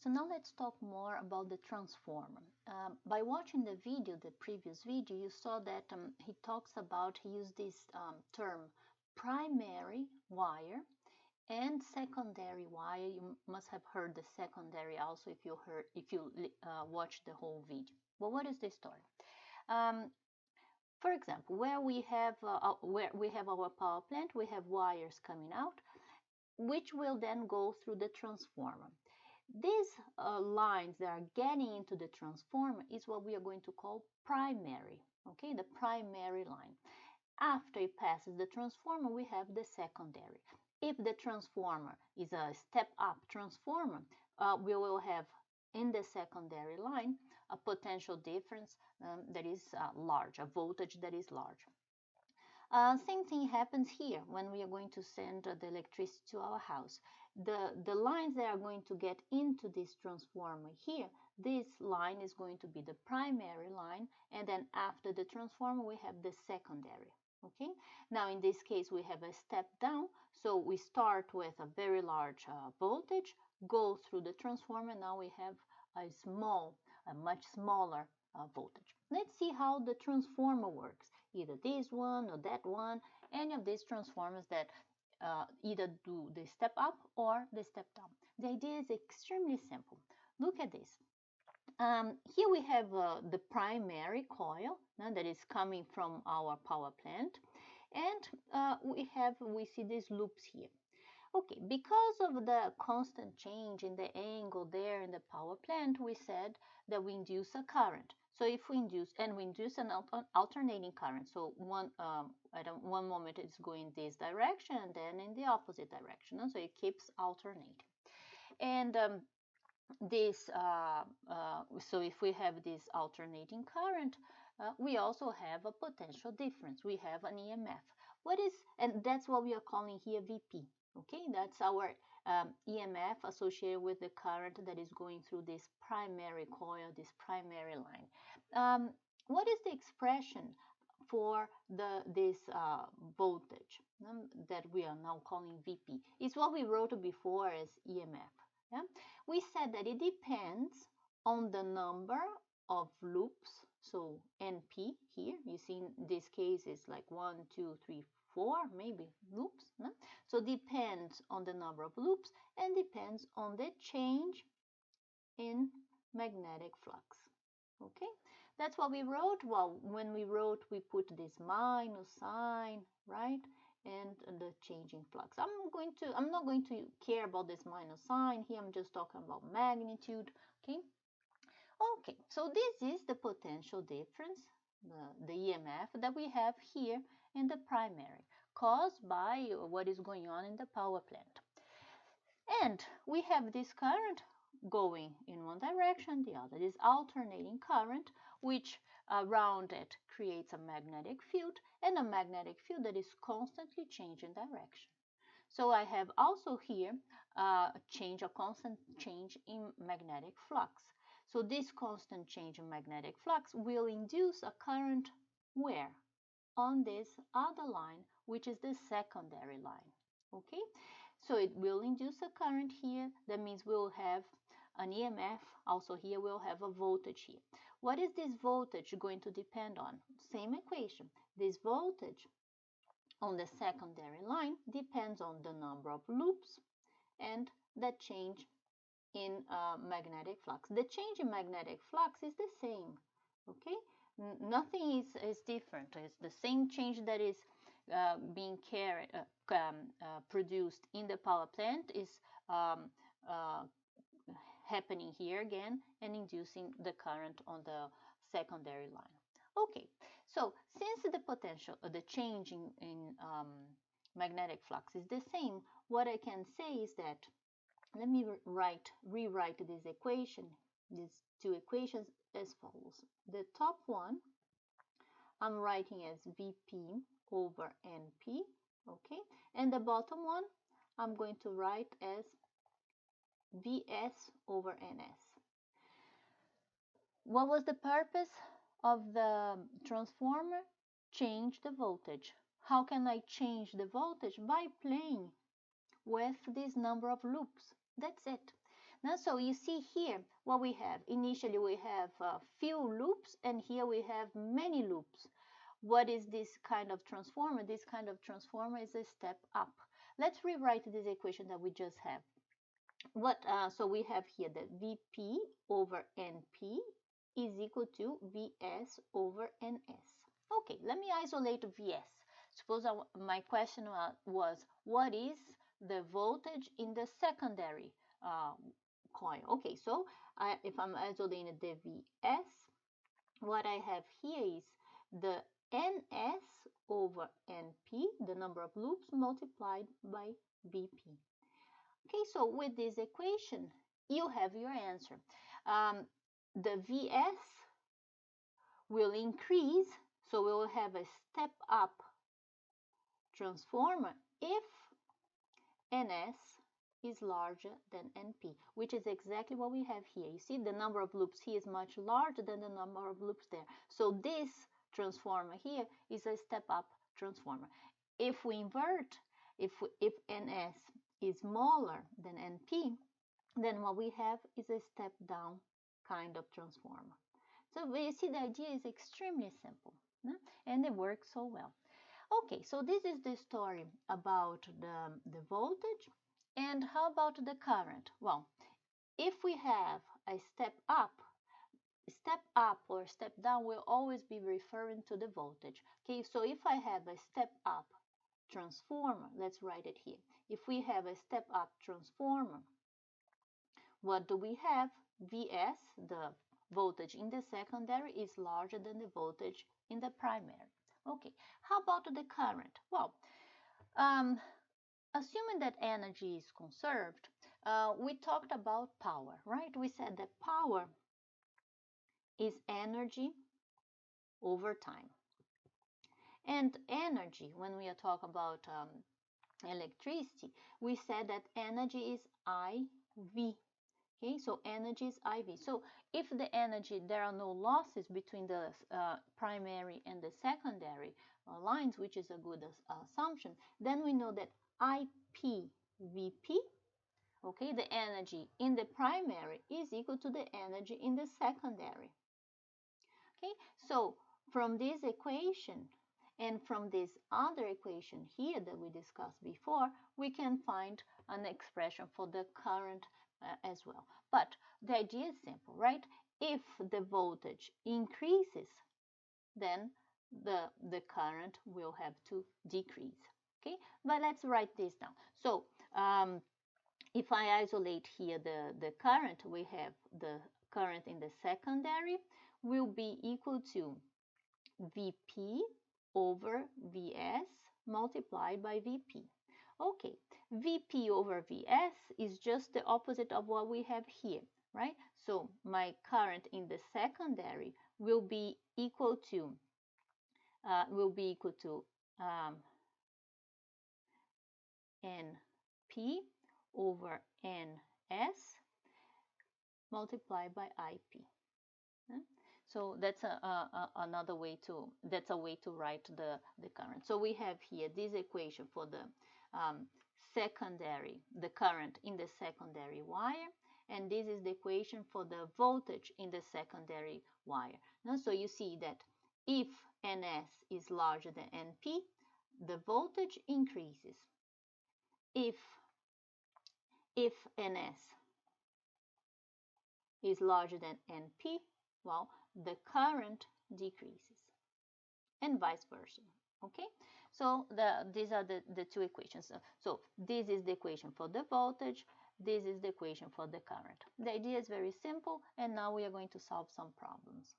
So now let's talk more about the transformer. By watching the video, the previous video, you saw that he used this term primary wire and secondary wire. You must have heard the secondary also if you watch the whole video. But what is the story? Um, for example, where we have our power plant, we have wires coming out, which will then go through the transformer. These lines that are getting into the transformer is what we are going to call primary, okay, the primary line. After it passes the transformer, we have the secondary. If the transformer is a step-up transformer, we will have in the secondary line a potential difference that is large, a voltage that is large. Same thing happens here when we are going to send the electricity to our house. The lines that are going to get into this transformer here, this line is going to be the primary line, and then after the transformer we have the secondary. Okay, now in this case we have a step down, so we start with a very large voltage, go through the transformer, now we have a much smaller voltage. Let's see how the transformer works. Either this one or that one, any of these transformers that either do the step up or the step down. The idea is extremely simple. Look at this. Here we have the primary coil that is coming from our power plant, and we see these loops here. Okay, because of the constant change in the angle there in the power plant, we said that we induce a current. So if we induce an alternating current, so at one moment it's going this direction and then in the opposite direction, and so it keeps alternating. And so if we have this alternating current, we also have a potential difference. We have an EMF. And that's what we are calling here VP. Okay, that's our EMF associated with the current that is going through this primary coil, this primary line. What is the expression for this voltage that we are now calling VP? It's what we wrote before as EMF. Yeah? We said that it depends on the number of loops. So NP here, you see in this case it's like 1, 2, 3, 4 maybe loops. No? So depends on the number of loops and depends on the change in magnetic flux. Okay, that's what we wrote. Well, when we wrote, we put this minus sign, right? And the changing flux. I'm not going to care about this minus sign here. I'm just talking about magnitude. Okay. Okay, so this is the potential difference, the EMF that we have here in the primary, caused by what is going on in the power plant. And we have this current going in one direction, the other. This alternating current, which around it creates a magnetic field, and a magnetic field that is constantly changing direction. So I have also here a constant change in magnetic flux. So this constant change in magnetic flux will induce a current where? On this other line, which is the secondary line. Okay, so it will induce a current here. That means we'll have an EMF. Also here we'll have a voltage here. What is this voltage going to depend on? Same equation. This voltage on the secondary line depends on the number of loops and the change in magnetic flux. The change in magnetic flux is the same, okay? Nothing is different. It's the same change that is being produced in the power plant is happening here again and inducing the current on the secondary line. Okay, so since the change in magnetic flux is the same, what I can say is that, let me rewrite this equation, these two equations as follows. The top one I'm writing as VP over NP, okay? And the bottom one I'm going to write as Vs over Ns. What was the purpose of the transformer? Change the voltage. How can I change the voltage? By playing with this number of loops. That's it. Now, so you see here what we have. Initially, we have few loops, and here we have many loops. What is this kind of transformer? This kind of transformer is a step up. Let's rewrite this equation that we just have. So we have here that Vp over Np is equal to Vs over Ns. Okay, let me isolate Vs. Suppose my question was, what is the voltage in the secondary coil? Okay, so if I'm isolating the Vs, what I have here is the Ns over Np, the number of loops, multiplied by Vp. Okay, so with this equation, you have your answer. The Vs will increase, so we will have a step up transformer if Ns is larger than Np, which is exactly what we have here. You see, the number of loops here is much larger than the number of loops there. So this transformer here is a step up transformer. If we invert, if Ns is smaller than Np, then what we have is a step down kind of transformer. So you see, the idea is extremely simple, and it works so well. Okay, so this is the story about the voltage. And how about the current? Well, if we have a step up or step down will always be referring to the voltage. Okay, so if I have a step up transformer, let's write it here. If we have a step up transformer, what do we have? Vs, the voltage in the secondary, is larger than the voltage in the primary. Okay, how about the current? Well, assuming that energy is conserved, we talked about power, right? We said that power is energy over time. And energy, when we are talking about electricity, we said that energy is IV. Okay, so energy is IV. So if the energy, there are no losses between the primary and the secondary lines, which is a good assumption, then we know that IPVP, okay, the energy in the primary is equal to the energy in the secondary. Okay, so from this equation and from this other equation here that we discussed before, we can find an expression for the current as well. But the idea is simple, right? If the voltage increases, then the current will have to decrease. Okay, but let's write this down. So if I isolate here the current, we have the current in the secondary will be equal to Vp over Vs multiplied by Vp. Okay, Vp over Vs is just the opposite of what we have here, right? So my current in the secondary will be equal to Np over Ns multiplied by Ip. So that's another way to, that's a way to write the current. So we have here this equation for the secondary, the current in the secondary wire, and this is the equation for the voltage in the secondary wire. Now, so you see that if Ns is larger than Np, the voltage increases. If Ns is larger than Np, well, the current decreases, and vice versa. Okay, so these are the two equations. So this is the equation for the voltage, this is the equation for the current. The idea is very simple, and now we are going to solve some problems.